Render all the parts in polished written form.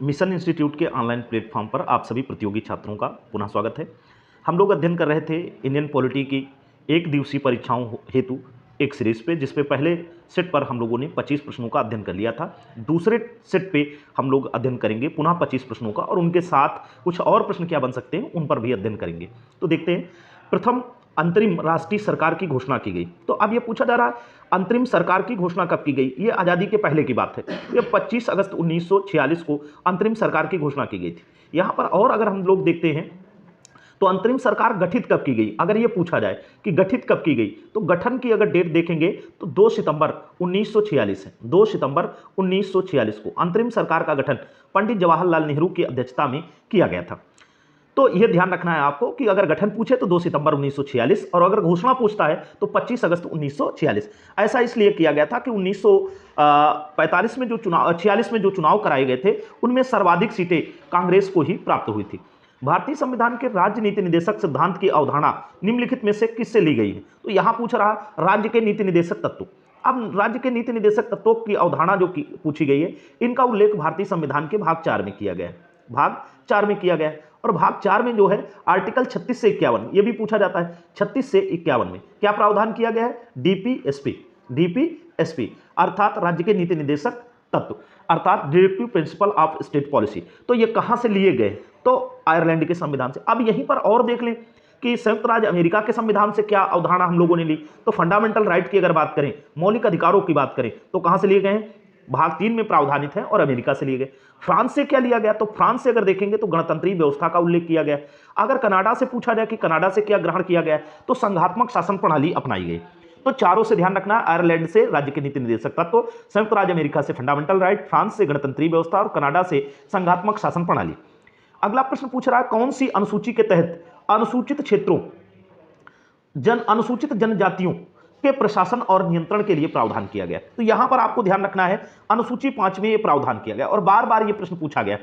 Mission institute के online platform पर आप सभी प्रतियोगी छात्रों का पुनः स्वागत है। हम लोग अध्ययन कर रहे थे इंडियन पॉलिटी की एक दिवसीय परीक्षाओं हेतु एक सीरीज पे, जिसपे पहले सेट पर हम लोगों ने 25 प्रश्नों का अध्ययन कर लिया था। दूसरे सेट पे हम लोग अध्ययन करेंगे पुनः 25 प्रश्नों का, और उनके साथ कुछ और प्रश्न क्या बन सकते हैं उन पर भी अध्ययन करेंगे। तो देखते हैं, प्रथम अंतरिम राष्ट्रीय सरकार की घोषणा की गई। तो अब यह पूछा जा रहा है अंतरिम सरकार की घोषणा कब की गई। ये आज़ादी के पहले की बात है। ये 25 अगस्त 1946 को अंतरिम सरकार की घोषणा की गई थी। यहाँ पर और अगर हम लोग देखते हैं तो अंतरिम सरकार गठित कब की गई, अगर ये पूछा जाए कि गठित कब की गई, तो गठन की अगर डेट देखेंगे तो 2 सितंबर 1946 है। 2 सितंबर 1946 को अंतरिम सरकार का गठन पंडित जवाहरलाल नेहरू की अध्यक्षता में किया गया था। तो यह ध्यान रखना है आपको कि अगर गठन पूछे तो 2 सितंबर 1946, और अगर घोषणा पूछता है तो 25 अगस्त 1946। ऐसा इसलिए किया गया था कि 1945 में जो चुनाव 46 में जो चुनाव कराए गए थे उनमें सर्वाधिक सीटें कांग्रेस को ही प्राप्त हुई थी। भारतीय संविधान के राज्य नीति निदेशक सिद्धांत की अवधारणा निम्नलिखित में से किससे ली गई है। तो यहां पूछ रहा राज्य के नीति निदेशक तत्व। अब राज्य के नीति निदेशक तत्वों की अवधारणा जो पूछी गई है, इनका उल्लेख भारतीय संविधान के भाग 4 में किया गया है। भाग 4 में किया गया है, और भाग 4 में जो है आर्टिकल 36 से 51, ये भी पूछा जाता है। 36 से 51 में क्या प्रावधान किया गया है? डीपीएसपी अर्थात राज्य के नीति निदेशक तत्व, अर्थात directive principle of state policy. तो ये कहां से लिए गए? तो आयरलैंड के संविधान से। अब यहीं पर और देख लें कि संयुक्त राज्य अमेरिका के संविधान से क्या अवधारणा हम लोगों ने ली। तो फंडामेंटल राइट की अगर बात करें, मौलिक अधिकारों की बात करें, तो कहां से लिए गए हैं? भाग 3 में प्रावधानित है और अमेरिका से लिए गए। फ्रांस से क्या लिया गया? तो फ्रांस से अगर देखेंगे तो गणतंत्रीय व्यवस्था का उल्लेख किया गया। अगर कनाडा से पूछा जाए कि कनाडा से क्या ग्रहण किया गया, तो संघात्मक शासन प्रणाली अपनाई गई। तो चारों से ध्यान रखना, आयरलैंड से राज्य के नीति निदेशक तत्व, संयुक्त राज्य अमेरिका से फंडामेंटल राइट, फ्रांस से गणतंत्रीय व्यवस्था और कनाडा से संघात्मक शासन प्रणाली। अगला प्रश्न पूछ रहा है कौन सी अनुसूची के तहत अनुसूचित क्षेत्रों अनुसूचित जनजातियों के प्रशासन और नियंत्रण के लिए प्रावधान किया गया। तो यहां पर आपको ध्यान रखना है अनुसूची 5 में यह प्रावधान किया गया, और बार बार यह प्रश्न पूछा गया।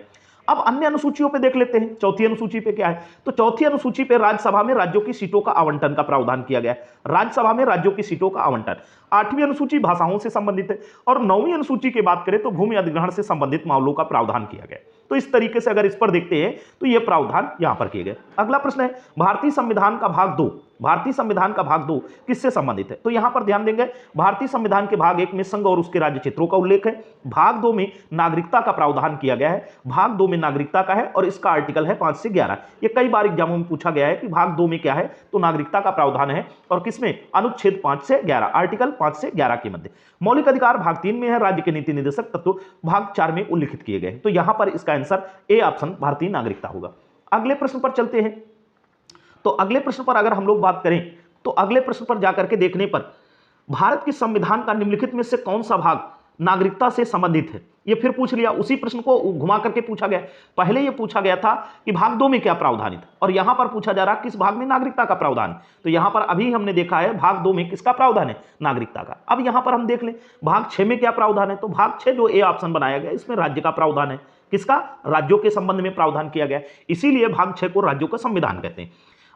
अब अन्य अनुसूचियों पे देख लेते हैं। चौथी अनुसूची पे क्या है? तो चौथी अनुसूची पे राज्यसभा में राज्यों की सीटों का आवंटन का प्रावधान किया गया है। राज्यसभा में राज्यों की सीटों का आवंटन। 8वीं अनुसूची भाषाओं से संबंधित है, और 9वीं अनुसूची की बात करें तो भूमि अधिग्रहण से संबंधित मामलों का प्रावधान किया गया। तो इस तरीके से अगर इस पर देखते हैं तो यह प्रावधान यहां पर किए गए। अगला प्रश्न है भारतीय संविधान का भाग 2। भारतीय संविधान का भाग 2 किससे संबंधित है? तो यहां पर ध्यान देंगे, भारतीय संविधान के भाग 1 में संघ और उसके राज्य क्षेत्रों का उल्लेख है। भाग 2 में नागरिकता का प्रावधान किया गया है। भाग 2 में नागरिकता का है, और इसका आर्टिकल है 5 से 11। ये कई बार एग्जामों में पूछा गया है कि भाग 2 में क्या है, तो नागरिकता का प्रावधान है, और किसमें? अनुच्छेद 5 से 11, आर्टिकल 5 से 11 के मध्य। मौलिक अधिकार भाग 3 में है, राज्य के नीति निदेशक तत्व भाग 4 में उल्लिखित किए गए। तो यहां पर इसका आंसर ए ऑप्शन भारतीय नागरिकता होगा। अगले प्रश्न पर चलते हैं। तो अगले प्रश्न पर अगर हम लोग बात करें तो अगले प्रश्न पर जाकर के देखने पर भारत के संविधान का निम्नलिखित में से कौन सा भाग नागरिकता से संबंधित है? ये फिर पूछ लिया, उसी प्रश्न को घुमा करके पूछा गया। पहले ये पूछा गया था कि भाग 2 में क्या प्रावधानित, और यहां पर पूछा जा रहा किस भाग में नागरिकता का प्रावधान। तो यहां पर अभी हमने देखा है भाग 2 में किसका प्रावधान है? नागरिकता का। अब यहां पर हम देख लें भाग 6 में क्या प्रावधान है। तो भाग 6 जो ए ऑप्शन बनाया गया, इसमें राज्य का प्रावधान है। किसका? राज्यों के संबंध में प्रावधान किया गया, इसीलिए भाग 6 को राज्यों का संविधान कहते हैं।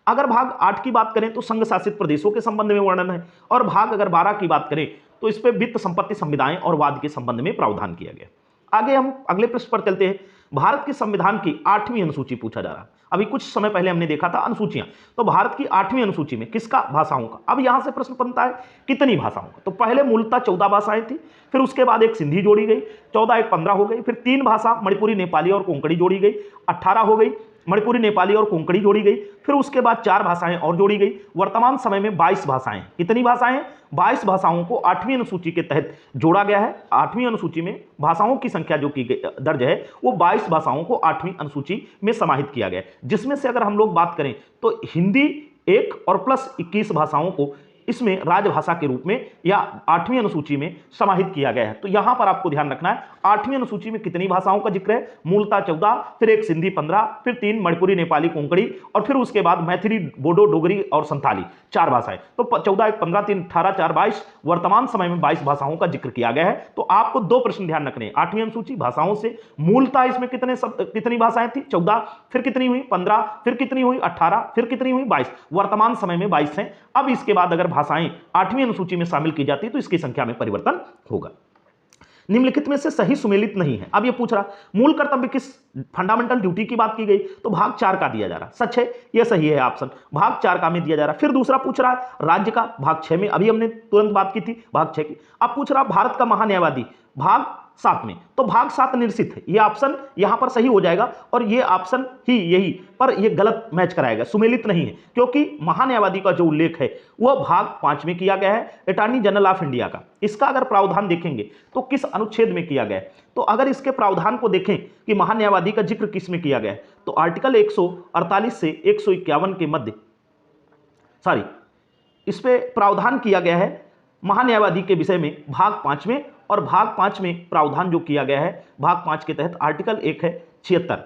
अगर भाग 8 की बात करें तो संघ शासित प्रदेशों के संबंध में वर्णन है, और भाग अगर 12 की बात करें तो इस पे वित्त, संपत्ति, संविदाएं और वाद के संबंध में प्रावधान किया गया। आगे हम अगले प्रश्न पर चलते हैं। भारत के संविधान की 8वीं अनुसूची पूछा जा रहा है। अभी कुछ समय पहले हमने देखा था अनुसूचियां, तो भारत की 8वीं अनुसूची में किसका? भाषाओं का। अब यहां से प्रश्न बनता है कितनी भाषाओं का। तो पहले मूलतः 14 भाषाएं थी, फिर उसके बाद एक सिंधी जोड़ी गई, 14 एक 15 हो गई, फिर 3 भाषा मणिपुरी, नेपाली और कोंकणी जोड़ी गई, 18 हो गई। मणिपुरी, नेपाली और कोंकणी जोड़ी गई, फिर उसके बाद 4 भाषाएं और जोड़ी गई। वर्तमान समय में 22 भाषाएं। कितनी भाषाएं? 22 भाषाओं को 8वीं अनुसूची के तहत जोड़ा गया है। 8वीं अनुसूची में भाषाओं की संख्या जो की दर्ज है वो 22 भाषाओं को 8वीं अनुसूची में समाहित किया गया है, जिसमें से अगर हम लोग बात करें तो हिंदी 1 और प्लस 21 भाषाओं को इसमें राजभाषा के रूप में या 8वीं अनुसूची में समाहित किया गया है। तो यहां पर आपको ध्यान रखना है 8वीं अनुसूची में कितनी भाषाओं का जिक्र है? मूलतः 14, फिर एक सिंधी 15, फिर 3 मणिपुरी, नेपाली, कोंकणी, और फिर उसके बाद मैथिली, बोडो, डोगरी और संथाली, 4 भाषाएं। तो 14 एक 15, 3 18, 4 22, वर्तमान समय में 22 भाषाओं का जिक्र किया गया है। तो आपको 2 प्रश्न ध्यान रखने हैं। 8वीं अनुसूची भाषाओं से मूलतः इसमें कितनी भाषाएं थी? 14, फिर कितनी हुई? 15, फिर कितनी हुई? 18, फिर कितनी हुई? 22, वर्तमान समय में 22 हैं। अब इसके बाद अगर भाषाएं 8वीं अनुसूची में शामिल की जाती तो इसकी संख्या में परिवर्तन होगा। निम्नलिखित में से सही सुमेलित नहीं है। अब ये पूछ रहा मूल कर्तव्य किस फंडामेंटल ड्यूटी की बात की गई, तो भाग 4 का दिया जा रहा, सच है, ये सही है ऑप्शन, भाग 4 का में दिया जा रहा। फिर दूसरा पूछ रहा है राज्य का, भाग 6 में, अभी हमने तुरंत बात की थी भाग 6 की। अब पूछ रहा भारत का महान्यायवादी, भाग 7 में, तो भाग 7 निश्चित है, ये ऑप्शन यहां पर सही हो जाएगा और ये ऑप्शन ही यही, पर ये गलत मैच कराएगा, सुमेलित नहीं है, क्योंकि महान्यायवादी का जो उल्लेख है वह भाग 5 में किया गया है अटॉर्नी जनरल ऑफ इंडिया का। इसका अगर प्रावधान देखेंगे तो किस अनुच्छेद में किया गया है, तो अगर इसके प्रावधान को देखें कि महान्यायवादी का जिक्र किस में किया गया है, तो आर्टिकल 148 से 151 के मध्य, सॉरी, इस पे प्रावधान किया गया है महान्यायवादी के विषय में भाग 5 में, और भाग 5 में प्रावधान जो किया गया है भाग 5 के तहत आर्टिकल 1 है 76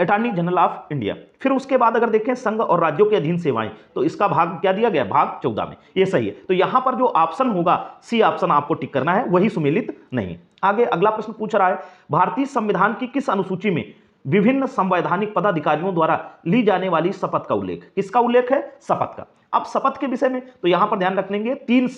अटॉर्नी जनरल ऑफ इंडिया। फिर उसके बाद अगर देखें संघ और राज्यों के अधीन सेवाएं, तो इसका भाग क्या दिया गया, भाग 14 में, ये सही है। तो यहां पर जो ऑप्शन होगा सी ऑप्शन आपको टिक करना है, वही सुमेलित नहीं। आगे अगला प्रश्न पूछ रहा है भारतीय संविधान की किस अनुसूची में विभिन्न संवैधानिक पदाधिकारियों द्वारा ली जाने वाली शपथ का उल्लेख, किसका उल्लेख है, शपथ का। अब शपथ के विषय में तो यहां पर ध्यान रखेंगे 3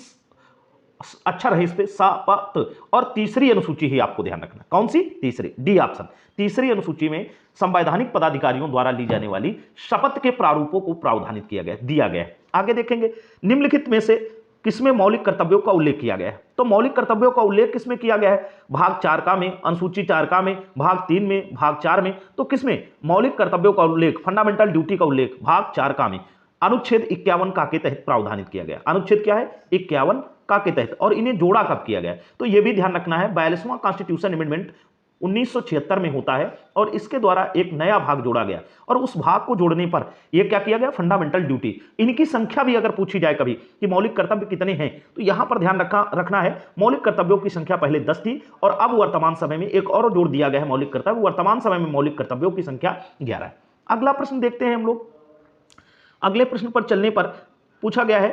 अक्षर है इस पे, शपथ, और तीसरी अनुसूची ही आपको ध्यान रखना, कौन सी, तीसरी, डी ऑप्शन, तीसरी अनुसूची में संवैधानिक पदाधिकारियों द्वारा ली जाने वाली शपथ के प्रारूपों को प्रावधानित किया गया, दिया गया है। आगे देखेंगे निम्नलिखित में से किसमें मौलिक कर्तव्यों का उल्लेख किया गया है, तो मौलिक कर्तव्यों का उल्लेख किसमें किया गया है, भाग 4 का में, अनुसूची 4 का में, भाग 3 में, भाग 4 में, तो किसमें मौलिक कर्तव्यों का उल्लेख, फंडामेंटल ड्यूटी का उल्लेख भाग 4 का में अनुच्छेद 51 का के तहत प्रावधानित किया गया। अनुच्छेद क्या है, 51 का के तहत, और इन्हें जोड़ा कब किया गया, तो यह भी ध्यान रखना है 42वां कॉन्स्टिट्यूशन अमेंडमेंट 1976 में होता है, और इसके द्वारा एक नया भाग जोड़ा गया, और उस भाग को जोड़ने पर यह क्या किया गया, फंडामेंटल ड्यूटी। इनकी संख्या भी अगर पूछी जाए कभी कि मौलिक कर्तव्य कितने हैं, तो यहां पर ध्यान रखना है मौलिक कर्तव्यों की संख्या पहले 10 थी, और अब वर्तमान समय में एक और जोड़ दिया गया है मौलिक कर्तव्य, वर्तमान समय में मौलिक कर्तव्यों की संख्या 11 है। अगला प्रश्न देखते हैं हम लोग। अगले प्रश्न पर चलने पर पूछा गया है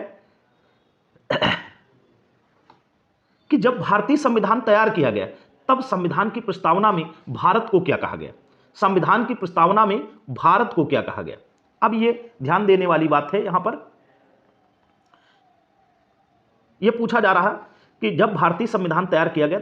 कि जब भारतीय संविधान तैयार किया गया तब संविधान की प्रस्तावना में भारत को क्या कहा गया, संविधान की प्रस्तावना में भारत को क्या कहा गया। अब यह ध्यान देने वाली बात है, यहां पर यह पूछा जा रहा है कि जब भारतीय संविधान तैयार किया गया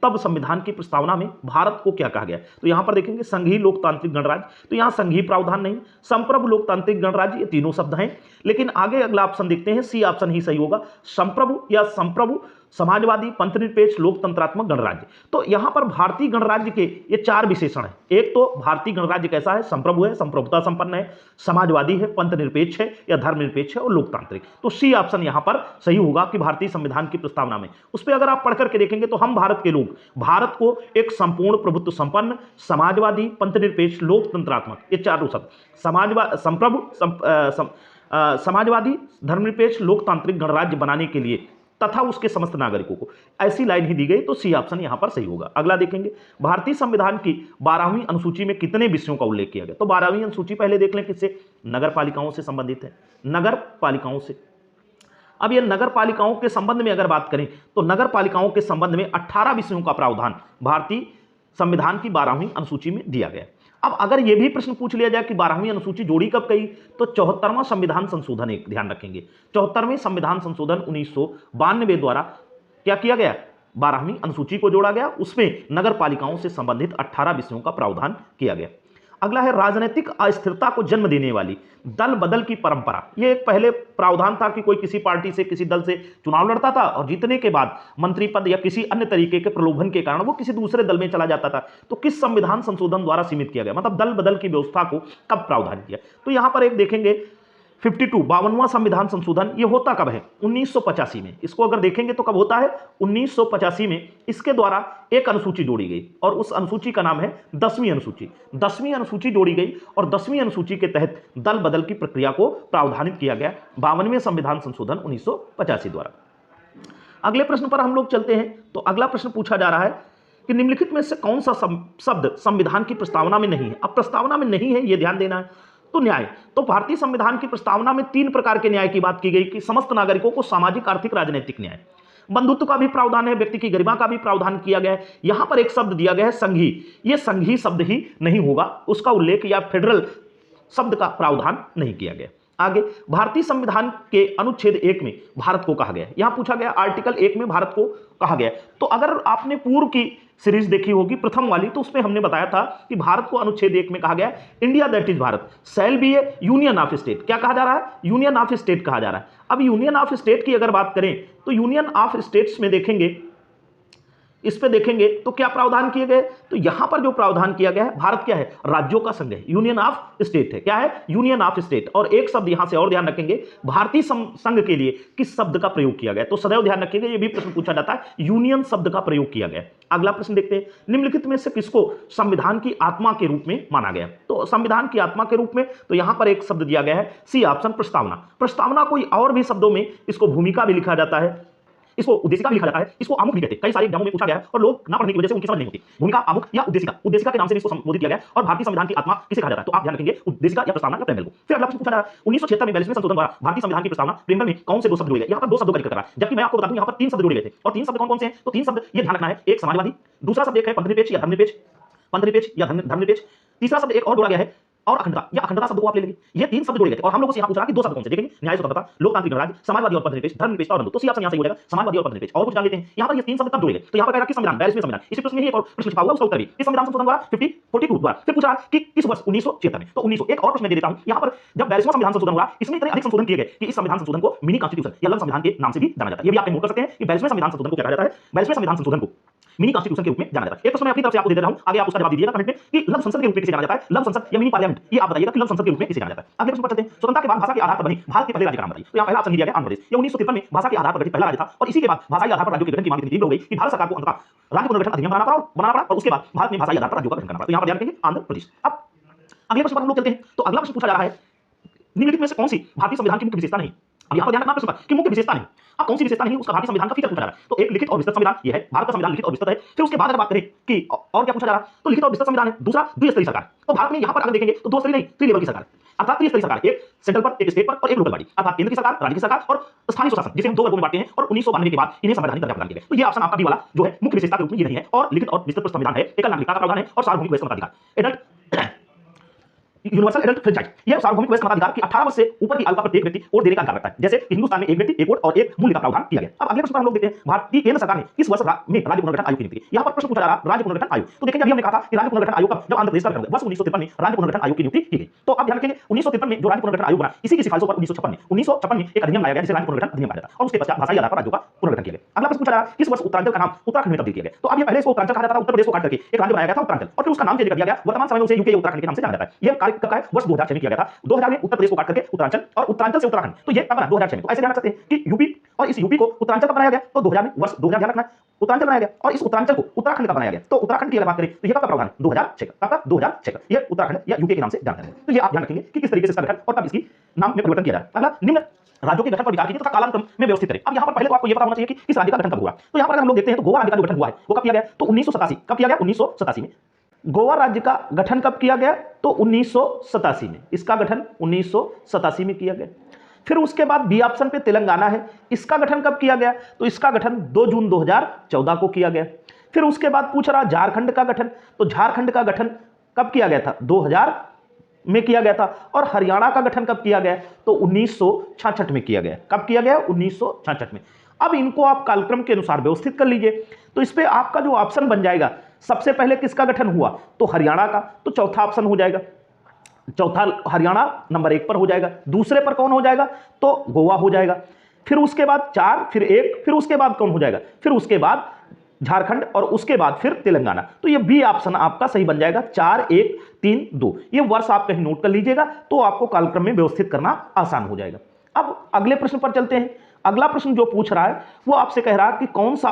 तब संविधान की प्रस्तावना में भारत को क्या कहा गया। तो यहां पर देखेंगे संघीय लोकतांत्रिक गणराज्य, तो यहां संघीय प्रावधान नहीं, संप्रभु लोकतांत्रिक गणराज्य, ये तीनों शब्द हैं। लेकिन आगे अगला ऑप्शन देखते हैं, सी ऑप्शन ही सही होगा, संप्रभु या संप्रभु समाजवादी पंथनिरपेक्ष लोकतंत्रात्मक गणराज्य। तो यहां पर भारतीय गणराज्य के ये 4 विशेषण हैं। एक तो भारतीय गणराज्य कैसा है, संप्रभु है, संप्रभुता संपन्न है, समाजवादी है, पंथनिरपेक्ष है या धर्मनिरपेक्ष है, और लोकतांत्रिक। तो सी ऑप्शन यहां पर सही होगा कि भारतीय संविधान की प्रस्तावना में। उस पर अगर आप पढ़ करके देखेंगे तो हम भारत के लोग भारत को एक संपूर्ण प्रभुत्व संपन्न, समाजवादी, पंथनिरपेक्ष, लोकतंत्रात्मक, ये 4 शब्द, समाजवादी, धर्मनिरपेक्ष, लोकतांत्रिक गणराज्य बनाने के लिए तथा उसके समस्त नागरिकों को, ऐसी लाइन ही दी गई। तो सी ऑप्शन यहां पर सही होगा। अगला देखेंगे भारतीय संविधान की 12वीं अनुसूची में कितने विषयों का उल्लेख किया गया। तो 12वीं अनुसूची पहले देख लें किससे, नगर पालिकाओं से संबंधित है, नगर पालिकाओं से। अब ये नगर पालिकाओं के संबंध में अगर बात करें तो नगर पालिकाओं के संबंध में 18 विषयों का प्रावधान भारतीय संविधान की 12वीं अनुसूची में दिया गया। अब अगर यह भी प्रश्न पूछ लिया जाए कि 12वीं अनुसूची जोड़ी कब गई, तो 74वां संविधान संशोधन, एक ध्यान रखेंगे 74वें संविधान संशोधन 1992 द्वारा क्या किया गया, 12वीं अनुसूची को जोड़ा गया, उसमें नगर पालिकाओं से संबंधित 18 विषयों का प्रावधान किया गया। अगला है राजनीतिक अस्थिरता को जन्म देने वाली दल बदल की परंपरा। यह एक पहले प्रावधान था कि कोई किसी पार्टी से, किसी दल से चुनाव लड़ता था और जीतने के बाद मंत्री पद या किसी अन्य तरीके के प्रलोभन के कारण वो किसी दूसरे दल में चला जाता था। तो किस संविधान संशोधन द्वारा सीमित किया गया, मतलब दल बदल की व्यवस्था को कब प्रावधान किया। तो यहां पर एक देखेंगे 52वां संविधान संशोधन, ये होता कब है, 1985 में। इसको अगर देखेंगे तो कब होता है, 1985 में। इसके द्वारा एक अनुसूची जोड़ी गई और उस अनुसूची का नाम है 10वीं अनुसूची। 10वीं अनुसूची जोड़ी गई और 10वीं अनुसूची के तहत दल बदल की प्रक्रिया को प्रावधानित किया गया 52वें संविधान संशोधन 1985 द्वारा। अगले प्रश्न पर हम लोग चलते हैं। तो अगला प्रश्न पूछा जा रहा है कि निम्नलिखित में से कौन सा शब्द संविधान की प्रस्तावना में नहीं है। अब प्रस्तावना में नहीं है, यह ध्यान देना है। तो न्याय, तो भारतीय संविधान की प्रस्तावना में 3 प्रकार के न्याय की बात की गई कि समस्त नागरिकों को सामाजिक, आर्थिक, राजनीतिक न्याय, बंधुत्व का भी प्रावधान है, व्यक्ति की गरिमा का भी प्रावधान किया गया है। यहां पर एक शब्द दिया गया है संघी, यह संघी शब्द ही नहीं होगा, उसका उल्लेख या फेडरल शब्द का प्रावधान नहीं किया गया। आगे भारतीय संविधान के अनुच्छेद 1 में भारत को कहा गया है, यहां पूछा गया आर्टिकल 1 में भारत को कहा गया है। तो अगर आपने पूर्व की सीरीज देखी होगी प्रथम वाली, तो उसमें हमने बताया था कि भारत को अनुच्छेद 1 में कहा गया है India that is Bharat shall be A union of state. क्या कहा जा रहा है? यूनियन ऑफ स्टेट कहा जा रहा है। अब यूनियन ऑफ स्टेट की अगर बात करें तो यूनियन ऑफ स्टेट्स में देखेंगे, इस पे देखेंगे तो क्या प्रावधान किए गए, तो यहां पर जो प्रावधान किया गया है, भारत क्या है? राज्यों का संघ है, यूनियन ऑफ स्टेट है। क्या है? Union of state. और एक शब्द यहां से और ध्यान रखेंगे, भारतीय संघ के लिए किस शब्द का प्रयोग किया गया, तो सदैव ध्यान रखिएगा, यह भी प्रश्न पूछा जाता है, यूनियन शब्द का प्रयोग किया गया। अगला प्रश्न देखते हैं, निम्नलिखित में से किसको संविधान की आत्मा के रूप में माना गया? तो संविधान की आत्मा के रूप में तो यहां पर एक शब्द दिया गया है, सी ऑप्शन, प्रस्तावना। प्रस्तावना कोई और भी शब्दों में इसको भूमिका भी लिखा जाता है, इसको उद्देशिका भी लिखा जाता है, इसको आमुख भी कहते हैं। कई सारे एग्जामों में पूछा गया है और लोग ना पढ़ने की वजह से उनकी समझ नहीं होती। भूमिका, आमुख या उद्देशिका, उद्देशिका के नाम से इसको संबोधित किया गया है। और भारतीय संविधान की आत्मा किसे कहा जाता है? तो आप ध्यान रखेंगे, उद्देशिका या प्रस्तावना या प्रेमबल को। फिर अगला प्रश्न पूछा जा रहा है, 1976 में 42वें संशोधन द्वारा भारतीय संविधान की प्रस्तावना प्रेमबल में कौन से दो शब्द जोड़े गए? यहाँ पर दो शब्दों का जिक्र कर रहा है, जबकि मैं आपको बता दूं यहाँ पर 3 शब्द जोड़े गए थे। और 3 शब्द कौन कौन से हैं? तो 3 शब्द ये ध्यान रखना है, एक समाजवादी, दूसरा शब्द एक है पंथनिरपेक्ष या धर्मनिरपेक्ष, पंथनिरपेक्ष या धर्मनिरपेक्ष, तीसरा शब्द एक और जोड़ा गया है और अखंडता या अखंडता शब्द को आप ले लेंगे। ये 3 शब्द जोड़े गए थे और हम लोगों से यहां पूछ रहा है कि 2 शब्द कौन से? देखेंगे, न्याय स्वतंत्रता, लोकतांत्रिक गणराज्य, समाजवादी और पंथनिरपेक्ष, धर्मनिरपेक्ष और बंधु। तो सी ऑप्शन यहां से हो जाएगा, समाजवादी और पंथनिरपेक्ष। और कुछ जान लेते हैं, यहां पर ये 3 शब्द कब जोड़े गए? तो यहां पर कहेगा कि संविधान, 42वें संविधान। इसी प्रश्न में ही एक और प्रश्न छुपा हुआ है, उसका उत्तर भी इस संविधान संशोधन द्वारा 5042 द्वारा। फिर पूछा कि किस वर्ष? 1976 में। तो 1900 एक और प्रश्न दे देता हूं, यहां पर जब 42वां संविधान संशोधन हुआ, इसमें इतने अधिक संशोधन किए गए कि इस संविधान संशोधन को मिनी कॉन्स्टिट्यूशन या लघु संविधान के नाम से भी जाना जाता है। ये भी आप नोट कर सकते हैं कि 42वें संविधान संशोधन को क्या कहा जाता है? 42वें संविधान संशोधन को मिनी कॉन्स्टिट्यूशन के रूप में जाना जाता है। एक प्रश्न मैं अपनी तरफ से आपको दे रहा हूं, आगे आप उसका जवाब दीजिएगा कमेंट में कि लघु संसद के रूप में किसे जाना जाता है, लघु संसद या मिनी पार्लियामेंट। ये आप बताइएगा कि लघु संसद के रूप में किसे जाना जाता है। अगले प्रश्न पर चलते हैं, स्वतंत्रता के बाद भाषा के आधार पर बनी भारत के पहले राज्य का नाम बताइए। तो यहां पहला ऑप्शन दिया गया आंध्र प्रदेश। ये 1953 में भाषा के आधार पर गठित पहला राज्य था और इसी के बाद भाषाई आधार पर राज्यों के गठन की मांग इतनी तीव्र हो गई कि भारत सरकार को अंततः राज्य पुनर्गठन अधिनियम बनाना पड़ा और उसके बाद भारत में भाषाई आधार पर राज्यों का गठन करना पड़ा। तो यहां पर ध्यान रखेंगे आंध्र प्रदेश। अब अगले प्रश्न पर हम लोग चलते हैं, तो अगला प्रश्न पूछा जा रहा है, निम्नलिखित में से कौन सी भारतीय संविधान की मुख्य विशेषता नहीं? अब यहां पर ध्यान रखना प्रश्न पर कि मुख्य विशेषता नहीं, अब कौन सी विशेषता नहीं, उसका भारतीय संविधान का फीचर पूछा जा रहा है। तो एक लिखित और विस्तृत संविधान, ये है भारत का संविधान लिखित और विस्तृत है। फिर उसके बाद अगर बात करें कि और क्या पूछा जा रहा है, तो लिखित और विस्तृत संविधान है। दूसरा, द्विस्तरीय सरकार। तो भारत में यहां पर अगर देखेंगे तो 2 स्तरीय नहीं, 3 लेवल की सरकार, अर्थात त्रिस्तरीय सरकार, एक सेंट्रल पर, एक स्टेट पर और एक लोकल बॉडी, अर्थात केंद्र की सरकार, राज्य की सरकार और स्थानीय स्वशासन, जिसे हम 2 वर्गों में बांटते हैं। और 1992 के बाद इन्हें संवैधानिक दर्जा प्रदान किया गया। तो ये ऑप्शन आपका बी वाला जो है मुख्य विशेषता के रूप में ये नहीं है। और लिखित और विस्तृत संविधान है, एकल नागरिकता का प्रावधान है और सार्वभौमिक वयस्क मताधिकार, एडल्ट यूनिवर्सल एडल्ट फ्रेंचाइज। यह सार्वभौमिक वयस्क मताधिकार की 18 वर्ष से ऊपर की आयु का प्रत्येक व्यक्ति वोट देने का अधिकार रखता है। जैसे हिंदुस्तान में एक व्यक्ति एक वोट और एक मूल्य का प्रावधान किया गया। अब अगले प्रश्न पर हम लोग देखते हैं, भारतीय केंद्र सरकार ने किस वर्ष में राज्य पुनर्गठन आयोग की नियुक्ति की? यहाँ पर प्रश्न पूछा जा रहा है राज्य पुनर्गठन आयोग। तो देखेंगे, अभी हमने कहा था कि राज्य पुनर्गठन आयोग कब? जब आंध्र प्रदेश का गठन हुआ, वर्ष 1953 में राज्य पुनर्गठन आयोग की नियुक्ति की गई। तो अब ध्यान रखेंगे 1953 में जो राज्य पुनर्गठन आयोग बना, इसी की सिफारिशों पर 1956 में एक अधिनियम लाया गया जिसे राज्य पुनर्गठन अधिनियम कहा जाता है और उसके पश्चात भाषाई आधार पर राज्यों का पुनर्गठन किया गया। अगला प्रश्न पूछा जा रहा है, किस वर्ष उत्तरांचल का नाम उत्तराखंड में तब्दील किया गया? तो अब ये पहले इसको उत्तरांचल कहा जाता था, उत्तर प्रदेश को काट करके एक राज्य बनाया गया था उत्तरांचल, और फिर उसका नाम चेंज कर दिया गया। वर्तमान समय में उसे यूके या उत्तराखंड के नाम से जाना जाता है। यह कार्य कब का है? वर्ष 2006 में किया गया था। 2000 में उत्तर प्रदेश को काट करके उत्तरांचल और उत्तरांचल से उत्तराखंड, तो ये कब बना? 2006 में। तो ऐसे ध्यान रख सकते हैं कि यूपी और इस यूपी को उत्तरांचल कब बनाया गया? तो 2000 में, वर्ष 2000 ध्यान रखना है, उत्तरांचल बनाया गया और इस उत्तरांचल को उत्तराखंड का बनाया गया। तो उत्तराखंड की अगर बात करें तो ये कब का प्रावधान? 2006 का, 2006 का। ये उत्तराखंड या यूके के नाम से जाना जाता है। तो ये आप ध्यान रखेंगे कि किस तरीके से इसका गठन और तब इसकी नाम में परिवर्तन किया जा रहा है। अगला, निम्न राज्यों के गठन पर विचार कीजिए तथा कालांतरण में व्यवस्थित करें। अब यहाँ पर पहले तो आपको ये पता होना चाहिए कि किस राज्य का गठन कब हुआ। तो यहाँ पर अगर हम लोग देखते हैं तो गोवा राज्य का जो गठन हुआ है वो कब किया गया? तो 1987। कब किया गया? 1987 में। गोवा राज्य का गठन कब किया गया? तो 1987 में। इसका गठन 1987 में किया गया। फिर उसके बाद बी ऑप्शन पे तेलंगाना है, इसका गठन कब किया गया? तो इसका गठन 2 जून 2014 को किया गया। फिर उसके बाद पूछ रहा झारखंड का गठन, तो झारखंड का गठन कब किया गया था? 2000 में किया गया था। और हरियाणा का गठन कब किया गया? तो 1966 में किया गया। कब किया गया? 1966 में। अब इनको आप कालक्रम के अनुसार व्यवस्थित कर लीजिए। तो इस पे आपका जो ऑप्शन बन जाएगा, सबसे पहले किसका गठन हुआ? तो हरियाणा का, तो चौथा ऑप्शन हो जाएगा, चौथा हरियाणा नंबर 1 पर हो जाएगा। दूसरे पर कौन हो जाएगा? तो गोवा हो जाएगा। फिर उसके बाद 4, फिर 1, फिर उसके बाद कौन हो जाएगा? फिर उसके बाद झारखंड और उसके बाद फिर तेलंगाना। तो ये बी ऑप्शन आपका सही बन जाएगा, 4, 1, 3, 2। ये वर्ष आप कहीं नोट कर लीजिएगा तो आपको कालक्रम में व्यवस्थित करना आसान हो जाएगा। अब अगले प्रश्न पर चलते हैं। अगला प्रश्न जो पूछ रहा है वो आपसे कह रहा है कि कौन सा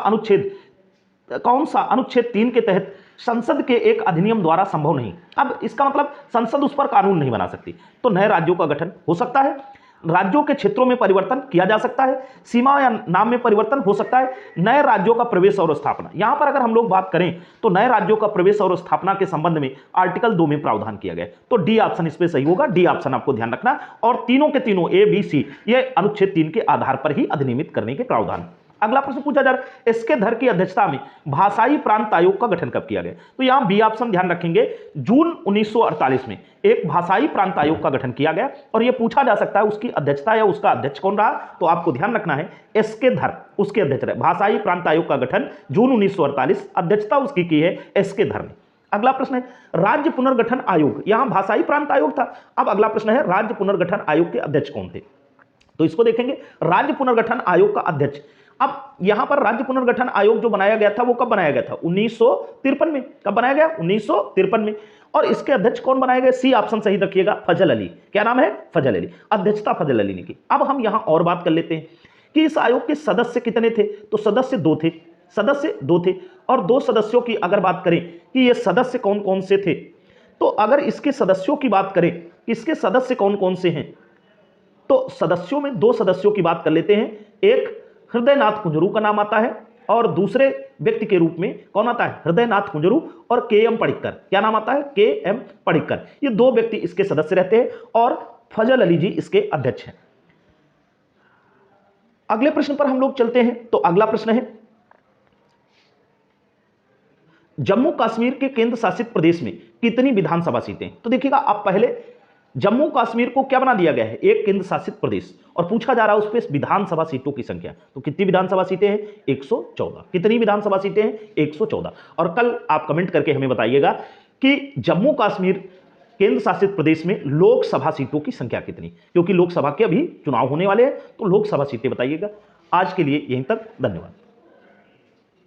अनुच्छेद 3 के तहत संसद के एक अधिनियम द्वारा संभव नहीं। अब इसका मतलब संसद उस पर कानून नहीं बना सकती। तो नए राज्यों का गठन हो सकता है, राज्यों के क्षेत्रों में परिवर्तन किया जा सकता है, सीमा या नाम में परिवर्तन हो सकता है, नए राज्यों का प्रवेश और स्थापना। यहां पर अगर हम लोग बात करें तो नए राज्यों का प्रवेश और स्थापना के संबंध में आर्टिकल 2 में प्रावधान किया गया। तो डी ऑप्शन इस पे सही होगा, डी ऑप्शन आपको ध्यान रखना। और तीनों के तीनों ए बी सी ये अनुच्छेद 3 के आधार पर ही अधिनियमित करने के प्रावधान। अगला प्रश्न पूछा जा रहा है, एसके धर की अध्यक्षता में भाषाई प्रांत आयोग का गठन कब किया गया? तो यहां बी ऑप्शन ध्यान रखेंगे, जून 1948 में एक भाषाई प्रांत आयोग का गठन किया गया। और यह पूछा जा सकता है उसकी अध्यक्षता या उसका अध्यक्ष कौन रहा, तो आपको ध्यान रखना है एसके धर उसके अध्यक्ष रहे। भाषाई प्रांत आयोग का गठन जून 1948, अध्यक्षता उसकी की है एसके धर ने। अगला प्रश्न है, राज्य पुनर्गठन आयोग, यहां भाषाई प्रांत आयोग था। अब अगला प्रश्न है, राज्य पुनर्गठन आयोग के अध्यक्ष कौन थे? तो इसको देखेंगे, राज्य पुनर्गठन आयोग का अध्यक्ष। अब यहां पर राज्य पुनर्गठन आयोग जो बनाया गया था वो कब बनाया गया था? 1953 में। कब बनाया गया? 1953 में। और इसके अध्यक्ष कौन बनाए गए? सी ऑप्शन सही रखिएगा, फजल अली। क्या नाम है? फजल अली। अध्यक्षता फजल अली ने की। अब हम यहां और बात कर लेते हैं कि इस आयोग के सदस्य कितने थे? तो सदस्य दो थे, सदस्य दो थे। और दो सदस्यों की अगर बात करें कि ये सदस्य कौन कौन से थे, तो अगर इसके सदस्यों की बात करें, इसके सदस्य कौन कौन से हैं, तो सदस्यों में दो सदस्यों की बात कर लेते हैं। एक हृदयनाथ कुंजरू का नाम आता है और दूसरे व्यक्ति के रूप में कौन आता है? हृदयनाथ कुंजरू और के.एम. पडिक्कर। क्या नाम आता है? के.एम. पडिक्कर। ये दो व्यक्ति इसके सदस्य रहते हैं और फजल अली जी इसके अध्यक्ष हैं। अगले प्रश्न पर हम लोग चलते हैं। तो अगला प्रश्न है, जम्मू कश्मीर के केंद्र शासित प्रदेश में कितनी विधानसभा सीटें? तो देखिएगा, आप पहले जम्मू कश्मीर को क्या बना दिया गया है? एक केंद्र शासित प्रदेश। और पूछा जा रहा है उस पर विधानसभा सीटों की संख्या। तो कितनी विधानसभा सीटें हैं? 114। कितनी विधानसभा सीटें हैं? 114। और कल आप कमेंट करके हमें बताइएगा कि जम्मू कश्मीर केंद्र शासित प्रदेश में लोकसभा सीटों की संख्या कितनी, क्योंकि लोकसभा के अभी चुनाव होने वाले हैं। तो लोकसभा सीटें बताइएगा। आज के लिए यहीं तक, धन्यवाद।